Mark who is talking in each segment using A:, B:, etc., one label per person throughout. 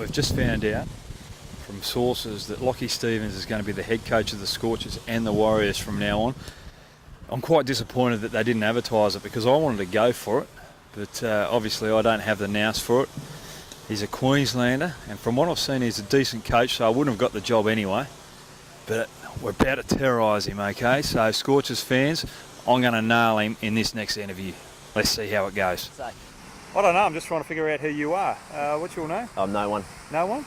A: we've just found out from sources that Lockie Stevens is going to be the head coach of the Scorchers and the Warriors from now on. I'm quite disappointed that they didn't advertise it because I wanted to go for it, but obviously I don't have the nous for it. He's a Queenslander, and from what I've seen, he's a decent coach, so I wouldn't have got the job anyway. But we're about to terrorise him, okay? So, Scorchers fans, I'm going to nail him in this next interview. Let's see how it goes. I don't know, I'm just trying to figure out who you are. What's your name?
B: I'm no one.
A: No one?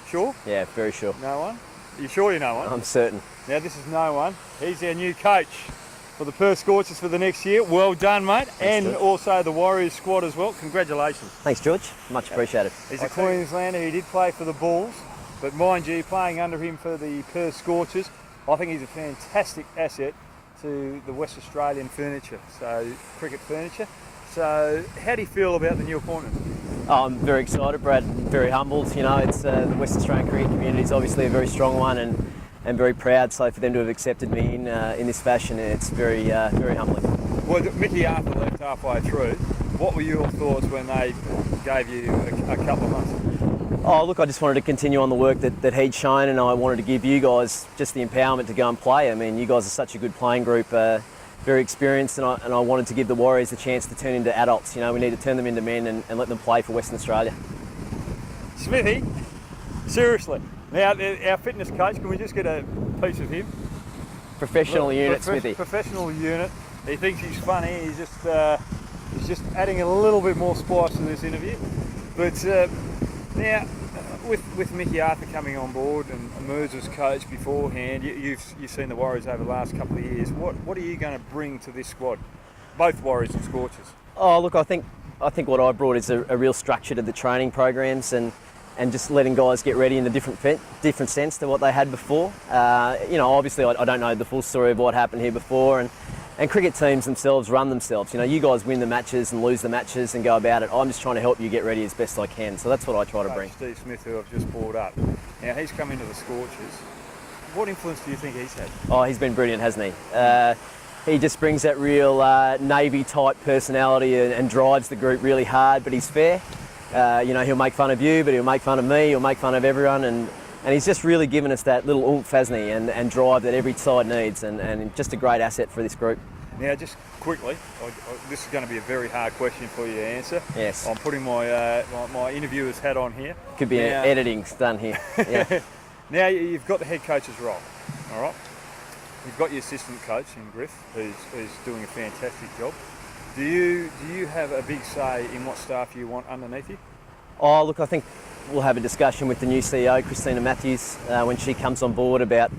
A: Sure?
B: Yeah, very sure.
A: No one? Are you sure you're no one?
B: I'm certain.
A: Now, this is no one. He's our new coach for the Perth Scorchers for the next year. Well done, mate.
B: Thanks,
A: and
B: George.
A: Also the Warriors squad as well. Congratulations.
B: Thanks, George. Much appreciated.
A: He's a Queenslander. He did play for the Bulls, but mind you, playing under him for the Perth Scorchers, I think he's a fantastic asset to the West Australian furniture, so cricket furniture. So how do you feel about the new appointment?
B: Oh, I'm very excited, Brad. Very humbled. You know, it's the West Australian cricket community is obviously a very strong one, and very proud. So for them to have accepted me in this fashion, it's very humbling.
A: Well, Mickey Arthur left halfway through. What were your thoughts when they gave you a couple of months?
B: Oh, look, I just wanted to continue on the work that he'd shown, and I wanted to give you guys just the empowerment to go and play. I mean, you guys are such a good playing group, very experienced, and I wanted to give the Warriors the chance to turn into adults. You know, we need to turn them into men and let them play for Western Australia.
A: Smithy, seriously. Now, our fitness coach, can we just get a piece of him?
B: Professional unit, Smithy.
A: Professional unit. He thinks he's funny. He's just adding a little bit more spice to this interview. But now, with Mickey Arthur coming on board and emerged as coach beforehand, you've seen the Warriors over the last couple of years. What are you going to bring to this squad, both Warriors and Scorchers?
B: Oh, look, I think what I brought is a real structure to the training programs and just letting guys get ready in a different sense to what they had before. You know, obviously I don't know the full story of what happened here before, and cricket teams themselves run themselves. You know, you guys win the matches and lose the matches and go about it. I'm just trying to help you get ready as best I can. So that's what I try to bring.
A: Steve Smith, who I've just brought up. Now, he's come into the Scorchers. What influence do you think he's had?
B: Oh, he's been brilliant, hasn't he? He just brings that real Navy-type personality and drives the group really hard, but he's fair. You know, he'll make fun of you, but he'll make fun of me, he'll make fun of everyone, and he's just really given us that little oomph, hasn't he, and drive that every side needs, and just a great asset for this group.
A: Now, just quickly, this is going to be a very hard question for you to answer.
B: Yes.
A: I'm putting my my interviewer's hat on here.
B: Could be editing done here. Yeah.
A: Now, you've got the head coach's role, all right? You've got your assistant coach in Griff, who's doing a fantastic job. Do you have a big say in what staff you want underneath you?
B: Oh, look, I think we'll have a discussion with the new CEO, Christina Matthews, when she comes on board about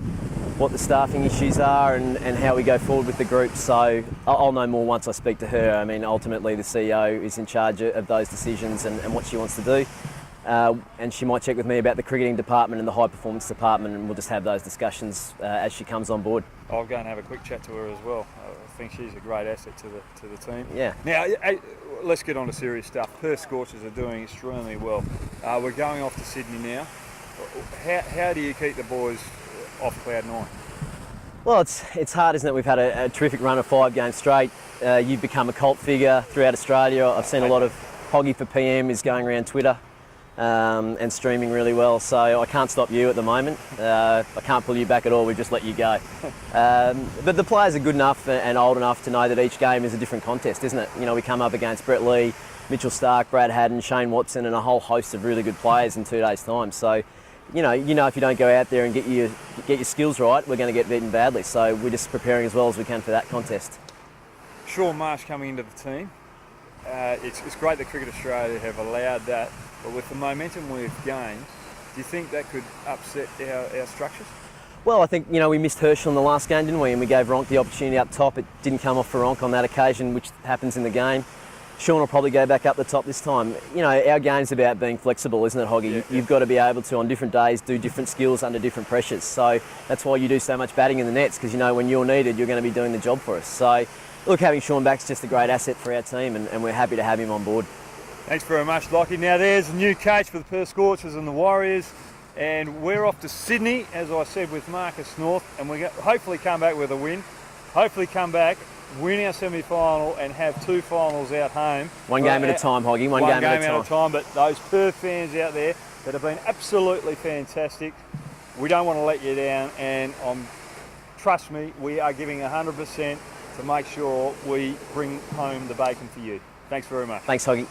B: what the staffing issues are and how we go forward with the group. So I'll know more once I speak to her. I mean, ultimately the CEO is in charge of those decisions and what she wants to do. And she might check with me about the cricketing department and the high performance department, and we'll just have those discussions as she comes on board.
A: I'll go and have a quick chat to her as well. I think she's a great asset to the team.
B: Yeah.
A: Now, let's get on to serious stuff. Perth Scorchers are doing extremely well. We're going off to Sydney now. How do you keep the boys off cloud nine?
B: Well, it's hard, isn't it? We've had a terrific run of 5 games straight. You've become a cult figure throughout Australia. I've seen a lot of Hoggy for PM is going around Twitter and streaming really well. So I can't stop you at the moment. I can't pull you back at all. We've just let you go. But the players are good enough and old enough to know that each game is a different contest, isn't it? You know, we come up against Brett Lee, Mitchell Starc, Brad Haddon, Shane Watson, and a whole host of really good players in 2 days' time. So, you know, if you don't go out there and get your skills right, we're going to get beaten badly. So we're just preparing as well as we can for that contest.
A: Sean Marsh coming into the team. It's great that Cricket Australia have allowed that, but with the momentum we've gained, do you think that could upset our structures?
B: Well, I think, you know, we missed Herschel in the last game, didn't we? And we gave Ronk the opportunity up top. It didn't come off for Ronk on that occasion, which happens in the game. Sean will probably go back up the top this time. You know, our game's about being flexible, isn't it, Hoggy?
A: Yeah.
B: You've got to be able to, on different days, do different skills under different pressures. So that's why you do so much batting in the nets, because you know when you're needed, you're going to be doing the job for us. So, look, having Sean back's just a great asset for our team, and we're happy to have him on board.
A: Thanks very much, Lockie. Now there's a new coach for the Perth Scorchers and the Warriors, and we're off to Sydney, as I said, with Marcus North, and we hopefully come back with a win. Hopefully come back, win our semi-final, and have 2 finals out home.
B: One game at a time, Hoggy. One game at a time.
A: But those Perth fans out there, that have been absolutely fantastic. We don't want to let you down, and trust me, we are giving 100% to make sure we bring home the bacon for you. Thanks very much.
B: Thanks, Hoggy.